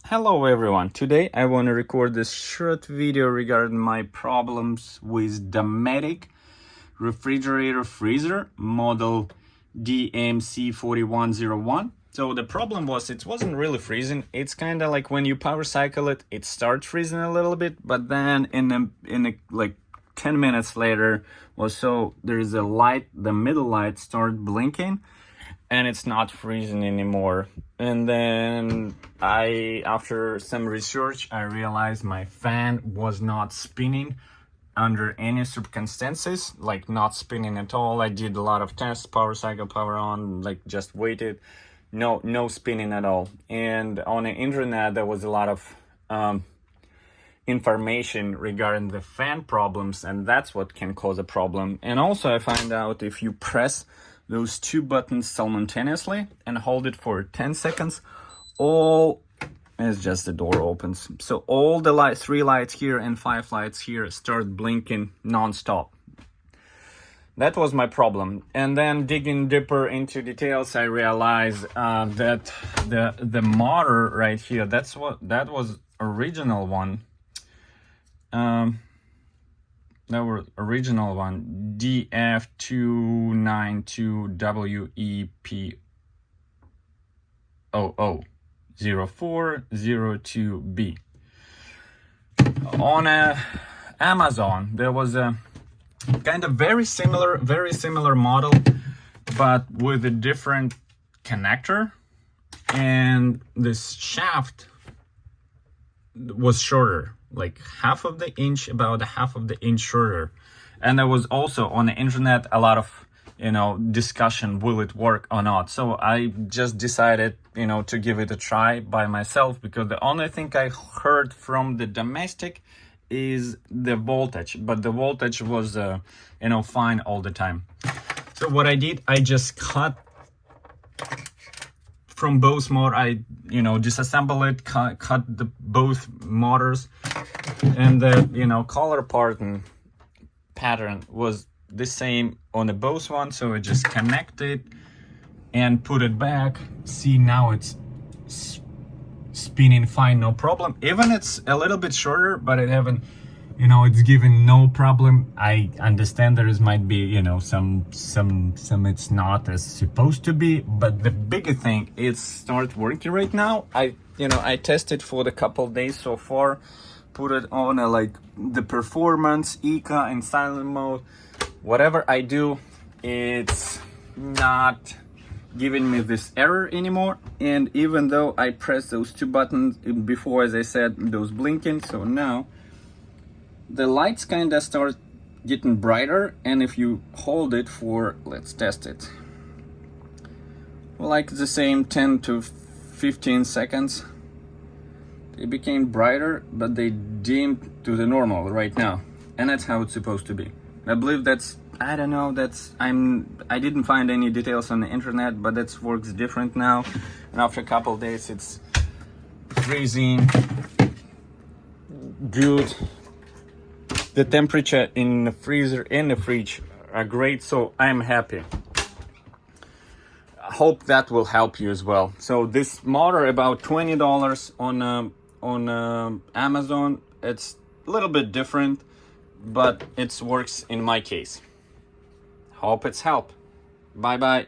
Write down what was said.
Hello everyone, today I want to record this short video regarding my problems with Dometic refrigerator freezer model DMC4101. So the problem was it wasn't really freezing. It's kind of like when you power cycle it, it starts freezing a little bit, but then in like 10 minutes later or so, there is a light, the middle light started blinking and it's not freezing anymore. And then after some research, I realized my fan was not spinning under any circumstances, like not spinning at all. I did a lot of tests, power cycle, power on, like just waited, no spinning at all. And on the internet, there was a lot of information regarding the fan problems, and that's what can cause a problem. And also I find out if you press those two buttons simultaneously and hold it for 10 seconds, it's just the door opens. So all the lights, 3 lights here and 5 lights here, start blinking non-stop. That was my problem. And then digging deeper into details, I realized that the motor right here, that was original one. That was original one, DF292WEP000402B. On Amazon, there was a kind of very similar model, but with a different connector, and this shaft was shorter, like half of the inch, about a half of the inch shorter. And there was also on the internet a lot of discussion, will it work or not. So I just decided to give it a try by myself, because the only thing I heard from the domestic is the voltage, but the voltage was fine all the time. So what I did, I just cut from both motors. I disassemble it, cut the both motors, and the color part and pattern was the same on the both ones. So I just connect it and put it back. See, now it's spinning fine, no problem. Even it's a little bit shorter, but it haven't, it's given no problem. I understand there might be some it's not as supposed to be, but the bigger thing, it start working right now. I tested for the couple days so far, put it on like the performance, eco and silent mode. Whatever I do, it's not giving me this error anymore. And even though I pressed those 2 buttons before, as I said, those blinking, so now the lights kind of start getting brighter. And if you hold it for, let's test it, like the same 10 to 15 seconds, they became brighter, but they dimmed to the normal right now. And that's how it's supposed to be. I believe that's, I don't know, I didn't find any details on the internet, but that works different now. And after a couple of days, it's freezing good. The temperature in the freezer and the fridge are great, so I'm happy. I hope that will help you as well. So this motor, about $20 on Amazon. It's a little bit different, but it works in my case. Hope it's help. Bye bye.